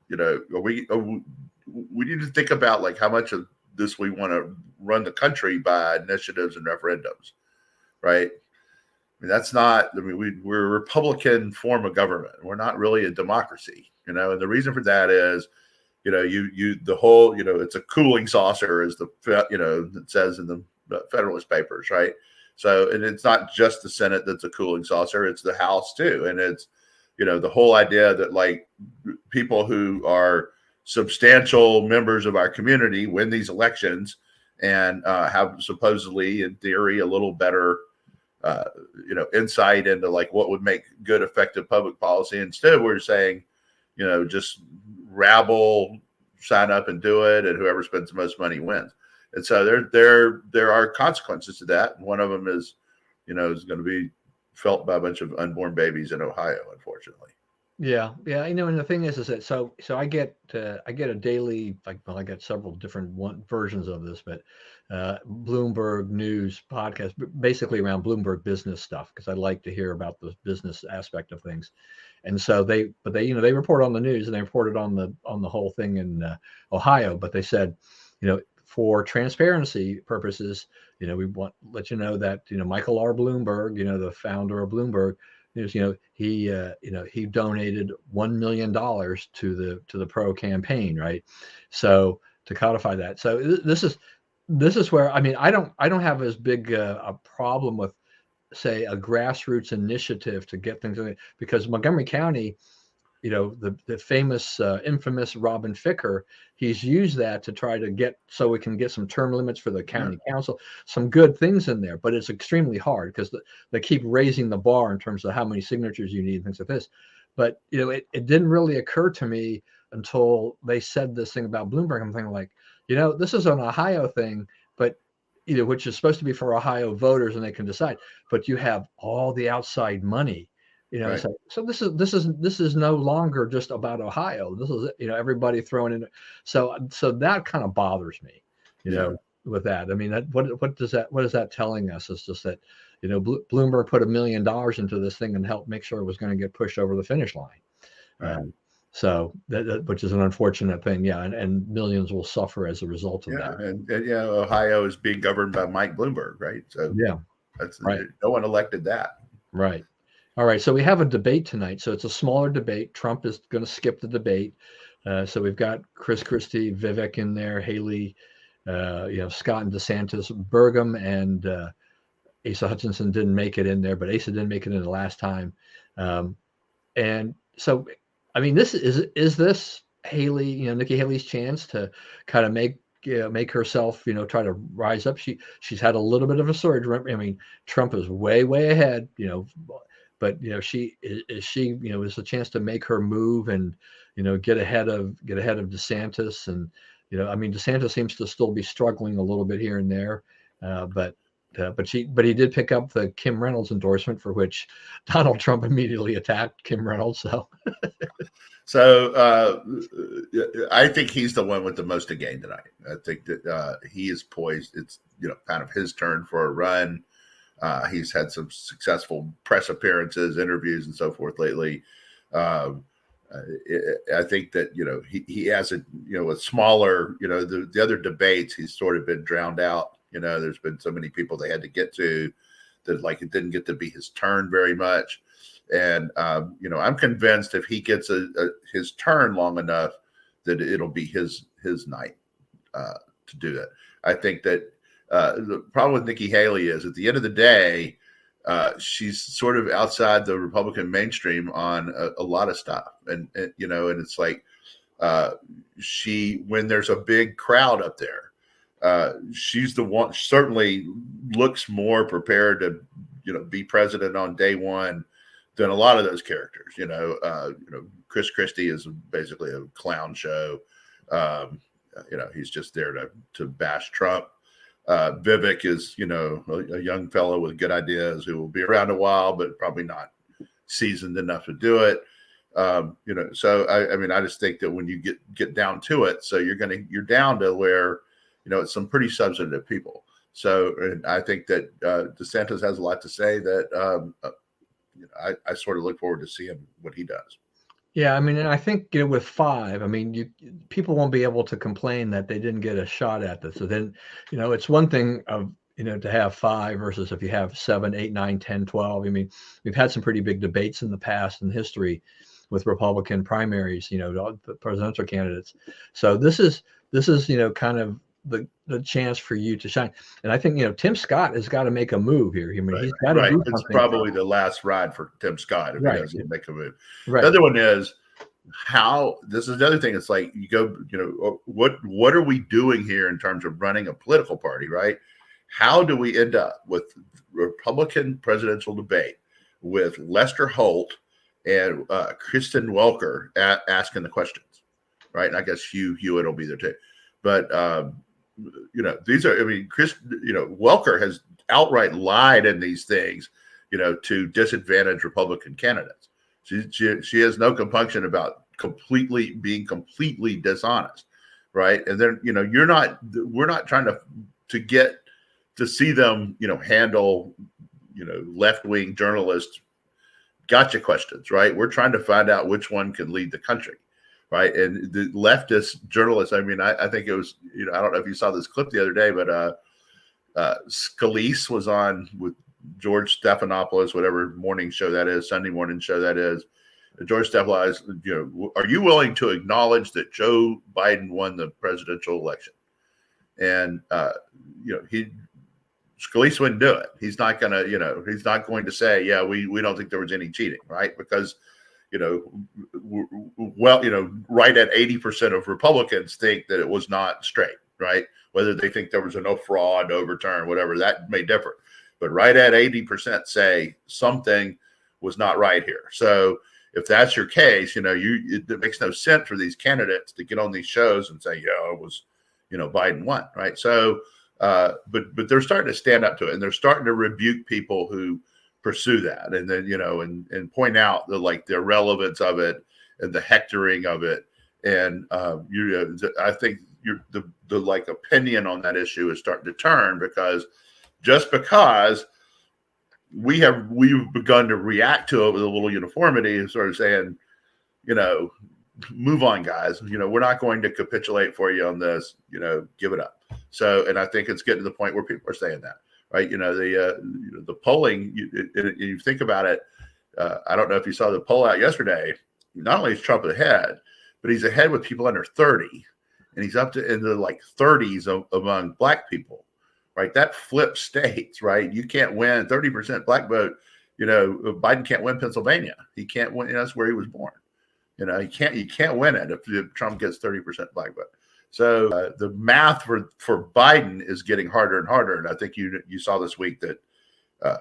We need to think about like how much of this we want to run the country by initiatives and referendums, right? I mean, that's not. I mean, we're a Republican form of government. We're not really a democracy, and the reason for that is, the whole, it's a cooling saucer, as it says in the Federalist Papers, right? So, and it's not just the Senate that's a cooling saucer; it's the House too, and it's, the whole idea that like people who are substantial members of our community win these elections and have supposedly, in theory, a little better, insight into like what would make good, effective public policy. Instead, we're saying, just rabble, sign up and do it, and whoever spends the most money wins. And so there are consequences to that. And one of them is, is going to be felt by a bunch of unborn babies in Ohio, unfortunately.
Yeah. And the thing is that so I get a daily, I get several different versions of this, but Bloomberg News podcast, basically around Bloomberg business stuff, because I like to hear about the business aspect of things. And so they report on the news, and they reported on the whole thing in Ohio. But they said, for transparency purposes, we want to let you know that Michael R. Bloomberg, the founder of Bloomberg, he donated $1 million to the pro campaign, right? So to codify that, so this is where, I mean, I don't have as big a problem with, say, a grassroots initiative to get things in, because Montgomery County, the famous, infamous Robin Ficker, he's used that to try to get, so we can get some term limits for the county council, some good things in there, but it's extremely hard because they keep raising the bar in terms of how many signatures you need and things like this. But, it didn't really occur to me until they said this thing about Bloomberg. I'm thinking like, this is an Ohio thing, but which is supposed to be for Ohio voters and they can decide, but you have all the outside money.
Right.
So this is no longer just about Ohio. This is everybody throwing in. So that kind of bothers me, with that. I mean, what is that telling us? It's just that Bloomberg put $1 million into this thing and helped make sure it was going to get pushed over the finish line.
Right.
So that which is an unfortunate thing, and millions will suffer as a result of that.
And Ohio is being governed by Mike Bloomberg, right? So that's right. No one elected that.
Right. All right, so we have a debate tonight. So it's a smaller debate. Trump is going to skip the debate. So we've got Chris Christie, Vivek in there, Haley, Scott and DeSantis, Burgum, and Asa Hutchinson didn't make it in there, but Asa didn't make it in the last time. And so, I mean, this this Haley, Nikki Haley's chance to kind of make herself, try to rise up. She's had a little bit of a surge. I mean, Trump is way ahead, but she is a chance to make her move and get ahead of DeSantis. And I mean, DeSantis seems to still be struggling a little bit here and there, but he did pick up the Kim Reynolds endorsement, for which Donald Trump immediately attacked Kim Reynolds.
So I think he's the one with the most to gain tonight. I think that he is poised. It's kind of his turn for a run. He's had some successful press appearances, interviews, and so forth lately. I think that he has a smaller the other debates, he's sort of been drowned out. There's been so many people they had to get to that, like, it didn't get to be his turn very much. And I'm convinced if he gets his turn long enough, that it'll be his night to do that. I think that the problem with Nikki Haley is, at the end of the day, she's sort of outside the Republican mainstream on a lot of stuff, and it's like when there's a big crowd up there, she's the one. Certainly looks more prepared to be president on day one than a lot of those characters. Chris Christie is basically a clown show. He's just there to bash Trump. Vivek is, a young fellow with good ideas who will be around a while, but probably not seasoned enough to do it. So I just think that when you get down to it, so you're down to where, it's some pretty substantive people. So, and I think that DeSantis has a lot to say that I sort of look forward to seeing what he does.
Yeah, I mean, and I think with 5, I mean, people won't be able to complain that they didn't get a shot at this. So then, it's one thing of to have 5 versus if you have 7, 8, 9, 10, 12. I mean, we've had some pretty big debates in the past in history with Republican primaries, the presidential candidates. So this is kind of the chance for you to shine. And I think Tim Scott has got to make a move here. I mean, he's got to do something.
It's probably the last ride for Tim Scott if he doesn't make a move.
Right.
The other one is this is the other thing. It's like you go, what are we doing here in terms of running a political party, right? How do we end up with Republican presidential debate with Lester Holt and Kristen Welker asking the questions, right? And I guess Hugh Hewitt will be there too. But these are, Welker has outright lied in these things, to disadvantage Republican candidates. She has no compunction about being completely dishonest, right? And then we're not trying to get to see them handle left-wing journalists gotcha questions, right? We're trying to find out which one can lead the country, right? And the leftist journalists, I mean, I think it was, I don't know if you saw this clip the other day, but Scalise was on with George Stephanopoulos, whatever morning show that is, Sunday morning show that is. George Stephanopoulos, are you willing to acknowledge that Joe Biden won the presidential election? And Scalise wouldn't do it. He's not going to, he's not going to say, yeah, we don't think there was any cheating, right? Because, right at 80% of Republicans think that it was not straight, right? Whether they think there was no fraud, no overturn, whatever, that may differ. But right at 80% say something was not right here. So if that's your case, it makes no sense for these candidates to get on these shows and say, yeah, it was, Biden won, right? So, but they're starting to stand up to it, and they're starting to rebuke people who pursue that, and then and point out the irrelevance of it and the hectoring of it, and I think the opinion on that issue is starting to turn because we've begun to react to it with a little uniformity and sort of saying, move on, guys. We're not going to capitulate for you on this. Give it up. So, and I think it's getting to the point where people are saying that, right? The polling. You think about it. I don't know if you saw the poll out yesterday. Not only is Trump ahead, but he's ahead with people under 30, and he's up to in the 30s among Black people, right? That flips states, right? You can't win 30% Black vote. Biden can't win Pennsylvania. He can't win. That's where he was born. You can't win it if Trump gets 30% Black vote. So the math for Biden is getting harder and harder. And I think you saw this week that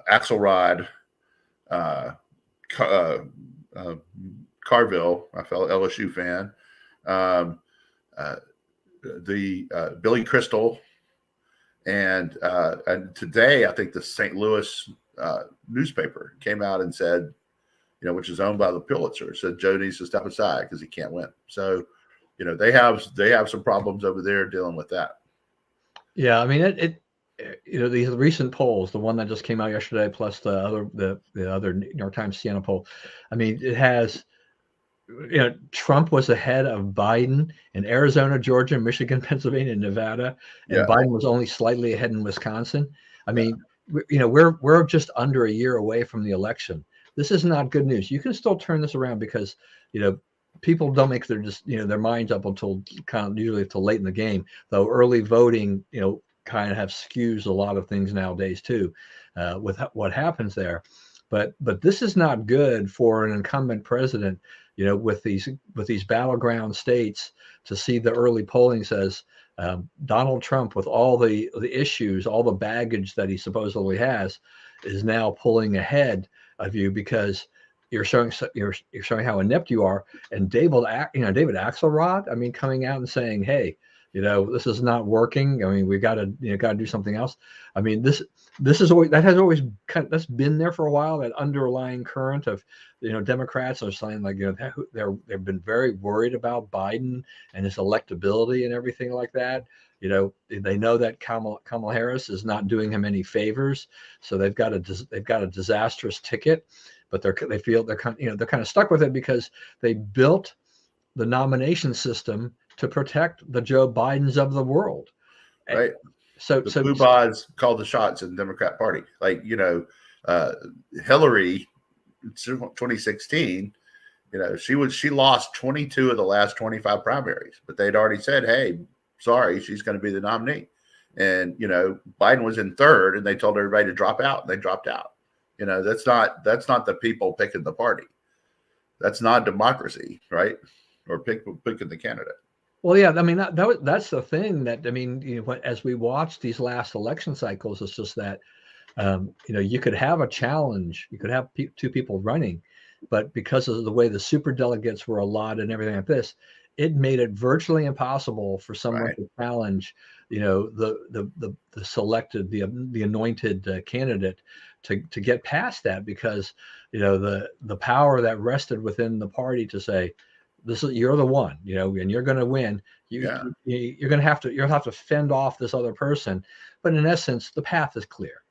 Axelrod, Carville, I fellow LSU fan, the Billy Crystal, and today I think the St. Louis newspaper came out and said, which is owned by the Pulitzer, said Joe needs to step aside because he can't win. So, they have some problems over there dealing with that. Yeah,
I mean these recent polls, the one that just came out yesterday, plus the other New York Times Siena poll. I mean, it has. Trump was ahead of Biden in Arizona, Georgia, Michigan, Pennsylvania, and Nevada, and Biden was only slightly ahead in Wisconsin. I mean, we're just under a year away from the election. This is not good news. You can still turn this around because, people don't make their minds up until usually until late in the game. Though early voting, kind of have skews a lot of things nowadays too, with what happens there. But this is not good for an incumbent president. With these battleground states, to see the early polling says Donald Trump, with all the issues, all the baggage that he supposedly has, is now pulling ahead of you because you're showing how inept you are. And David Axelrod, I mean, coming out and saying, hey, this is not working. I mean, we got to do something else. I mean, this is always that's been there for a while. That underlying current of Democrats are saying they've been very worried about Biden and his electability and everything like that. They know that Kamala Harris is not doing him any favors, so they've got a disastrous ticket, but they feel they're kind of stuck with it because they built the nomination system to protect the Joe Bidens of the world.
Right. So blue bods called the shots in the Democrat Party. Hillary, 2016, she lost 22 of the last 25 primaries, but they'd already said, hey, sorry, she's going to be the nominee. And, Biden was in third and they told everybody to drop out, and they dropped out. That's not the people picking the party. That's not democracy, right? Or picking the candidate.
Well, yeah, I mean, that's the thing that, I mean, as we watch these last election cycles, it's just that, you could have a challenge, you could have two people running, but because of the way the super delegates were allotted and everything like this, it made it virtually impossible for someone to challenge, the selected, the anointed candidate to get past that, because, the power that rested within the party to say, you're the one, and you're going to win. You're going to have to fend off this other person. But in essence, the path is clear.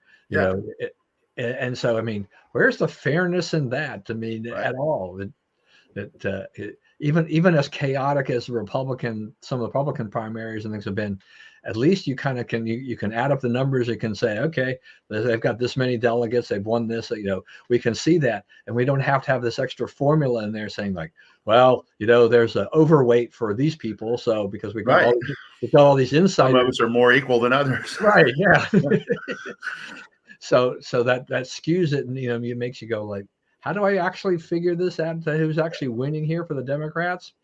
And so, I mean, where's the fairness in that? I mean,
Right.
at all. Even as chaotic as some of the Republican primaries and things have been, at least you kind of can you can add up the numbers. You can say, okay, they've got this many delegates, they've won this. We can see that, and we don't have to have this extra formula in there saying like, well, there's an overweight for these people, so because
Right.
we've got all these
Some
insiders.
of us are more equal than others.
Right. Yeah. So that skews it, and it makes you go like, how do I actually figure this out? Who's actually winning here for the Democrats?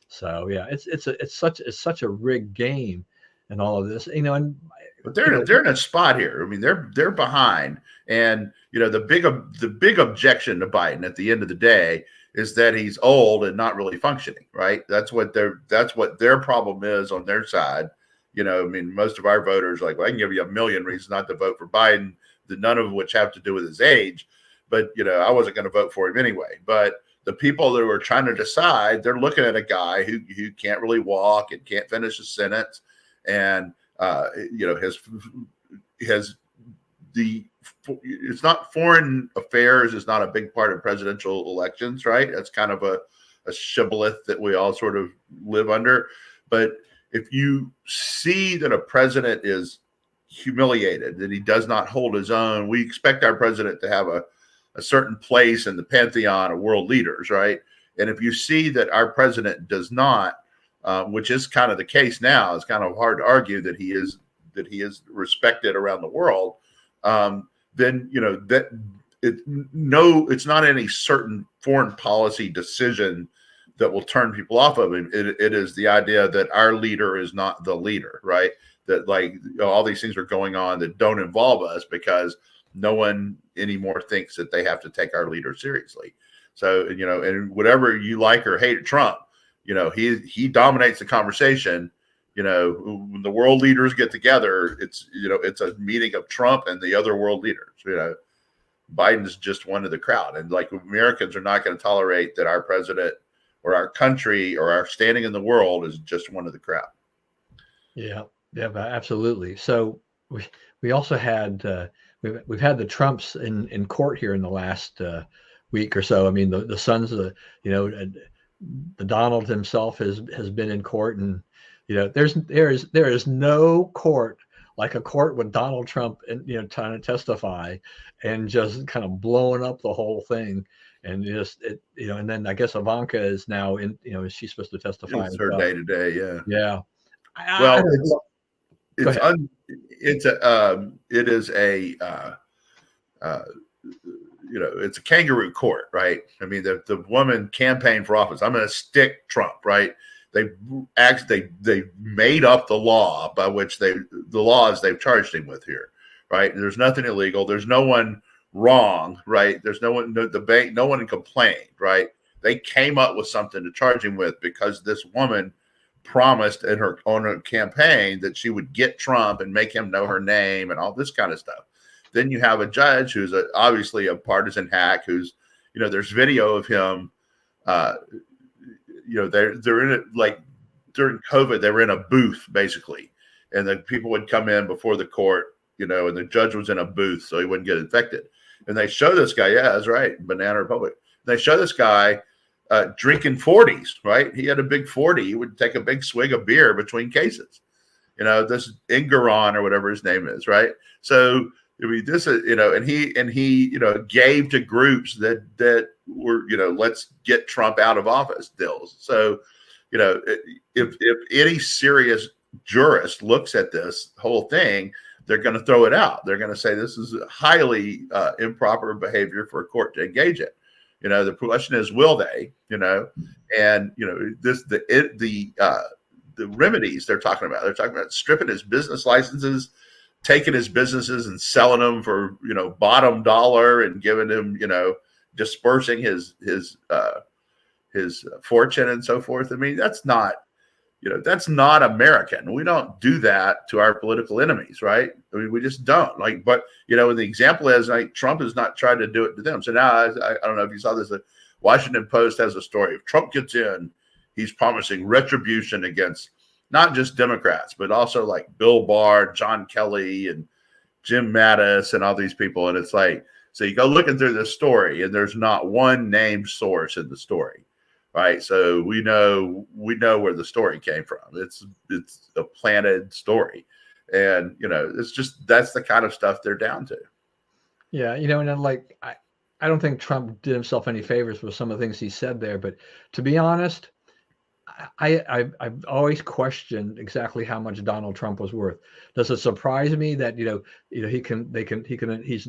So yeah, it's such a rigged game, and all of this, and
But they're in a spot here. I mean, they're behind, and the big objection to Biden at the end of the day is that he's old and not really functioning. Right? That's what their problem is on their side. I mean, most of our voters are like, well, I can give you a million reasons not to vote for Biden, none of which have to do with his age. But I wasn't going to vote for him anyway. But the people that were trying to decide, they're looking at a guy who can't really walk and can't finish a sentence, and it's not foreign affairs is not a big part of presidential elections, right? That's kind of a shibboleth that we all sort of live under. But if you see that a president is humiliated, that he does not hold his own, we expect our president to have a certain place in the pantheon of world leaders, right? And if you see that our president does not, which is kind of the case now, it's kind of hard to argue that he is respected around the world. Then it's not any certain foreign policy decision that will turn people off of him. It is the idea that our leader is not the leader, right? That all these things are going on that don't involve us because no one anymore thinks that they have to take our leader seriously. So, and whatever you like or hate Trump, he dominates the conversation. When the world leaders get together, it's a meeting of Trump and the other world leaders. Biden's just one of the crowd. And Americans are not going to tolerate that our president or our country or our standing in the world is just one of the crowd.
Yeah, absolutely. So we also had we've had the Trumps in court here in the last week or so. I mean, the sons of the Donald himself has been in court, and there is no court like a court with Donald Trump and trying to testify and just kind of blowing up the whole thing. And and then I guess Ivanka is now in, is she supposed to testify?
It's her day to day. Yeah.
Yeah.
Well, it's a kangaroo court, right? I mean, the woman campaigned for office. I'm going to stick Trump, right? They made up the law by which the laws they've charged him with here, right? There's nothing illegal. There's no one wrong, right? There's no debate. No one complained, right? They came up with something to charge him with because this woman promised on her campaign that she would get Trump and make him know her name and all this kind of stuff. Then you have a judge who's obviously a partisan hack who's, there's video of him. They're in it during COVID, they were in a booth basically, and the people would come in before the court, and the judge was in a booth so he wouldn't get infected. And they show this guy, yeah, that's right, Banana Republic. They show this guy drinking 40s, right? He had a big 40. He would take a big swig of beer between cases. This Ingaron or whatever his name is, right? So I mean, this is, and he gave to groups that were, let's get Trump out of office deals. So, if any serious jurist looks at this whole thing, they're going to throw it out. They're going to say this is highly improper behavior for a court to engage in. The question is, will they? And the remedies they're talking about. They're talking about stripping his business licenses, taking his businesses and selling them for bottom dollar, and giving him dispersing his fortune and so forth. I mean, that's not American. We don't do that to our political enemies, right? I mean, we just don't. But the example is Trump has not tried to do it to them. So now I don't know if you saw this. The Washington Post has a story. If Trump gets in, he's promising retribution against not just Democrats, but also like Bill Barr, John Kelly, and Jim Mattis and all these people. And it's like, so you go looking through this story and there's not one named source in the story, right? So we know where the story came from. It's a planted story. And, it's just, that's the kind of stuff they're down to.
Yeah. And then, like, I don't think Trump did himself any favors with some of the things he said there, but to be honest, I've always questioned exactly how much Donald Trump was worth. Does it surprise me that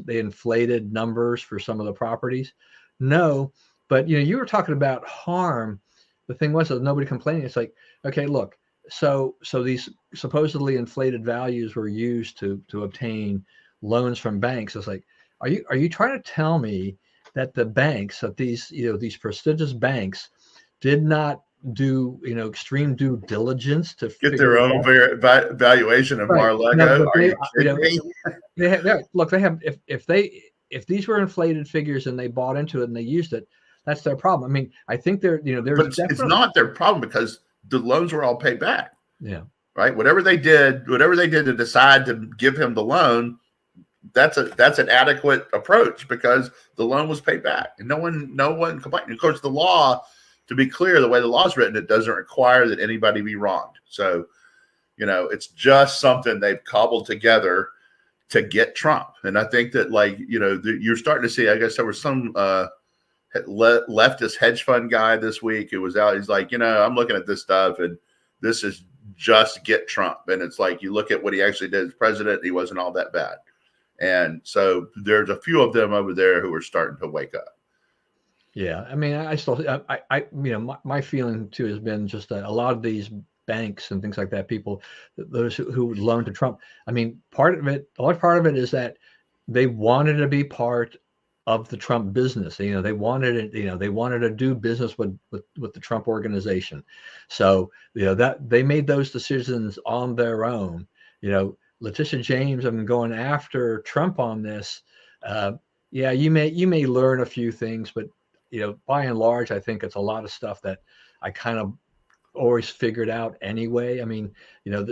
they inflated numbers for some of the properties? No, but you were talking about harm. The thing was that nobody complaining. It's like, okay, look, so these supposedly inflated values were used to obtain loans from banks. It's like, are you trying to tell me that the banks, that these prestigious banks, did not do extreme due diligence to
get their own valuation of Mar-a-Lago? Are you kidding me?
Look, they have, if these were inflated figures and they bought into it and they used it, that's their problem. I mean, I think there's
but it's not their problem because the loans were all paid back.
Yeah.
Right. Whatever they did to decide to give him the loan, that's an adequate approach because the loan was paid back and no one complained. Of course, the law, to be clear, the way the law is written, it doesn't require that anybody be wronged. So, it's just something they've cobbled together to get Trump. And I think that, like, you're starting to see, I guess there was some leftist hedge fund guy this week who was out. He's like, I'm looking at this stuff and this is just get Trump. And it's like, you look at what he actually did as president, he wasn't all that bad. And so there's a few of them over there who are starting to wake up.
Yeah, I mean, I still, my feeling too has been just that a lot of these banks and things like that, people, those who loan to Trump, I mean, a large part of it is that they wanted to be part of the Trump business. They wanted it. They wanted to do business with the Trump organization. So that they made those decisions on their own. Letitia James, I'm going after Trump on this. Yeah, you may learn a few things, but by and large, I think it's a lot of stuff that I kind of always figured out anyway. I mean,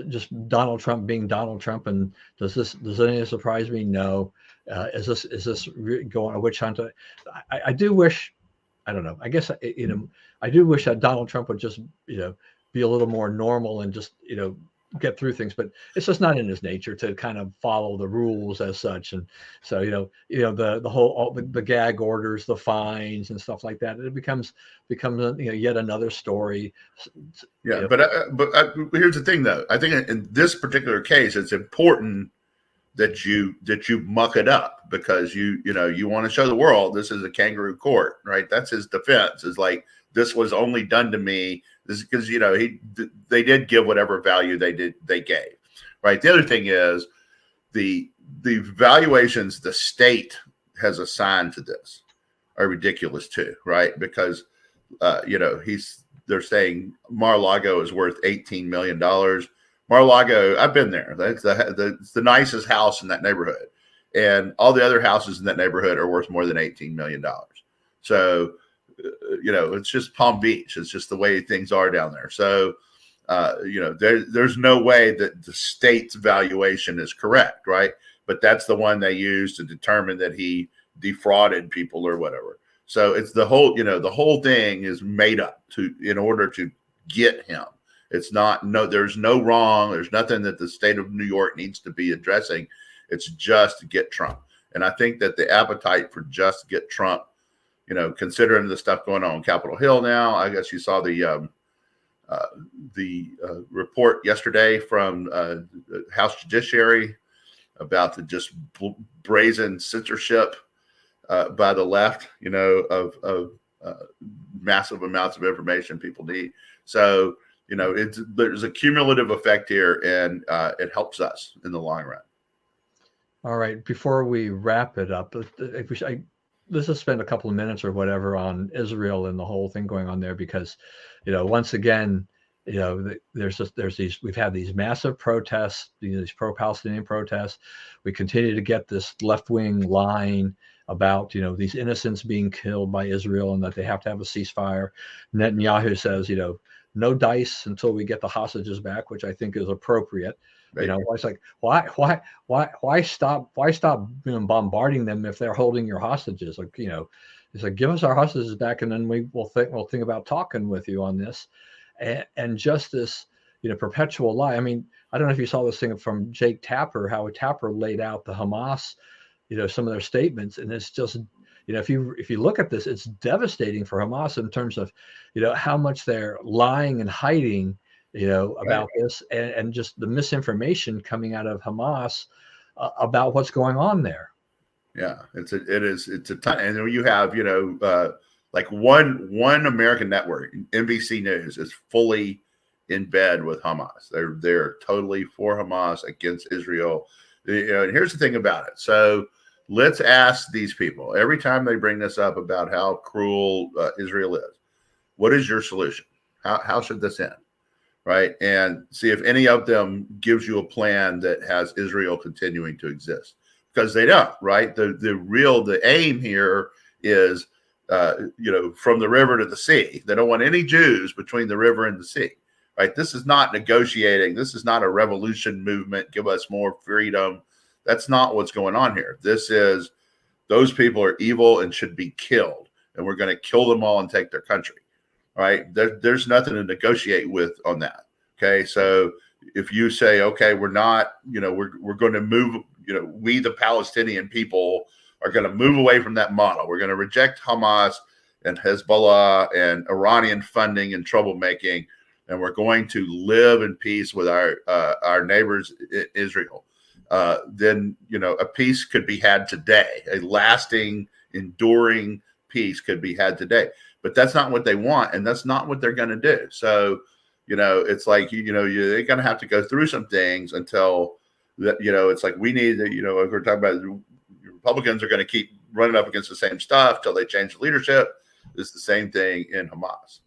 just Donald Trump being Donald Trump, and does any surprise me? No. Is this going a witch hunt? I do wish, I don't know. I guess I do wish that Donald Trump would just be a little more normal and just get through things, but it's just not in his nature to kind of follow the rules as such. And so the whole the gag orders, the fines and stuff like that, it becomes yet another story.
Yeah, but here's the thing, though. I think in this particular case, it's important that you muck it up because you want to show the world this is a kangaroo court, right? That's his defense. Is like, this was only done to me. This is because they did give whatever value they gave, right? The other thing is the valuations the state has assigned to this are ridiculous too, right? Because they're saying Mar-a-Lago is worth $18 million. Mar-a-Lago, I've been there. That's the nicest house in that neighborhood, and all the other houses in that neighborhood are worth more than $18 million. So. It's just Palm Beach. It's just the way things are down there. So, there's no way that the state's valuation is correct, right? But that's the one they use to determine that he defrauded people or whatever. So it's the whole thing is made up in order to get him. It's not, there's no wrong. There's nothing that the state of New York needs to be addressing. It's just to get Trump. And I think that the appetite for just get Trump, considering the stuff going on Capitol Hill now, I guess you saw the report yesterday from House Judiciary about the just brazen censorship by the left, of massive amounts of information people need. So, there's a cumulative effect here, and it helps us in the long run.
All right. Before we wrap it up, let's just spend a couple of minutes or whatever on Israel and the whole thing going on there, because, once again, we've had these massive protests, these pro-Palestinian protests. We continue to get this left-wing line about, these innocents being killed by Israel and that they have to have a ceasefire. Netanyahu says, no dice until we get the hostages back, which I think is appropriate. You know, it's like why stop bombarding them if they're holding your hostages? Like, you know, it's like, give us our hostages back, and then we'll think about talking with you on this, and just this, you know, perpetual lie. I mean, I don't know if you saw this thing from Jake Tapper, how Tapper laid out the Hamas, you know, some of their statements, and it's just, you know, if you look at this, it's devastating for Hamas in terms of, you know, how much they're lying and hiding, you know, about this, and just the misinformation coming out of Hamas about what's going on there.
Yeah, it's a ton. And you have, you know, like one American network, NBC News, is fully in bed with Hamas. They're totally for Hamas, against Israel. You know, and here's the thing about it. So let's ask these people every time they bring this up about how cruel Israel is. What is your solution? How should this end? Right. And see if any of them gives you a plan that has Israel continuing to exist, because they don't. Right. The aim here is, you know, from the river to the sea. They don't want any Jews between the river and the sea. Right. This is not negotiating. This is not a revolution movement. Give us more freedom. That's not what's going on here. This is, those people are evil and should be killed, and we're going to kill them all and take their country. Right. There's nothing to negotiate with on that. Okay. So if you say, okay, we're not, you know, we're going to move, you know, we, the Palestinian people, are going to move away from that model. We're going to reject Hamas and Hezbollah and Iranian funding and troublemaking, and we're going to live in peace with our neighbors, Israel. Then, you know, a peace could be had today. A lasting, enduring peace could be had today. But that's not what they want, and that's not what they're going to do. So, you know, it's like, you know, they're going to have to go through some things until that, you know, it's like we need to, you know, if we're talking about Republicans are going to keep running up against the same stuff till they change the leadership. It's the same thing in Hamas.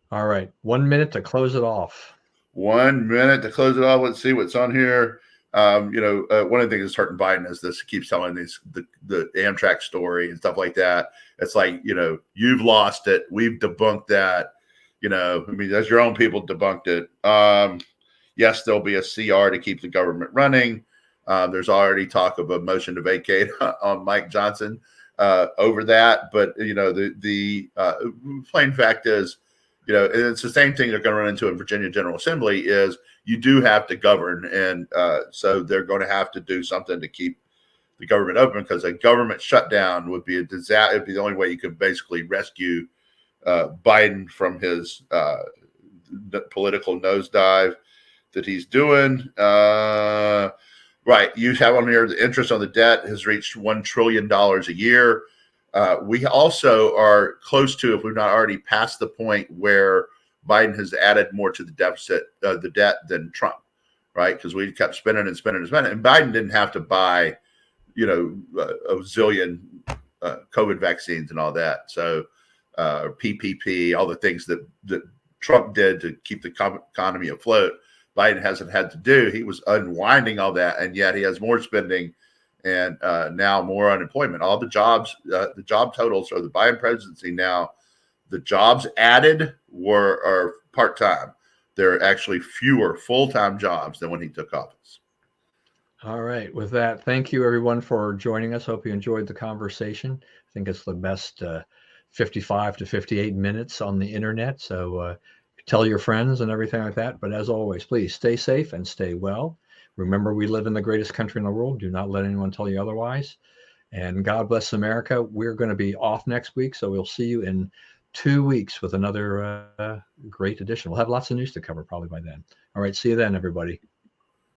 All right. 1 minute to close it off.
1 minute to close it off. Let's see what's on here. You know, one of the things that's hurting Biden is this, keeps telling the Amtrak story and stuff like that. It's like, you know, you've lost it. We've debunked that. You know, I mean, that's your own people debunked it. Yes, there'll be a CR to keep the government running. There's already talk of a motion to vacate on Mike Johnson over that. But, you know, the plain fact is, you know, it's the same thing they're going to run into in Virginia General Assembly is you do have to govern. And so they're going to have to do something to keep the government open, because a government shutdown would be a disaster. It'd be the only way you could basically rescue Biden from his political nosedive that he's doing. Right. You have on here the interest on the debt has reached $1 trillion a year. We also are close to, if we've not already passed the point where Biden has added more to the deficit, the debt than Trump, right? Because we kept spending and spending and spending. And Biden didn't have to buy, you know, a zillion COVID vaccines and all that. So PPP, all the things that Trump did to keep the economy afloat, Biden hasn't had to do. He was unwinding all that, and yet he has more spending and now more unemployment. All the jobs, the job totals for the Biden presidency now, the jobs added are part-time. There are actually fewer full-time jobs than when he took office.
All right. With that, thank you, everyone, for joining us. Hope you enjoyed the conversation. I think it's the best 55 to 58 minutes on the internet. So tell your friends and everything like that. But as always, please stay safe and stay well. Remember, we live in the greatest country in the world. Do not let anyone tell you otherwise. And God bless America. We're going to be off next week, so we'll see you in 2 weeks with another great edition. We'll have lots of news to cover probably by then. All right. See you then, everybody.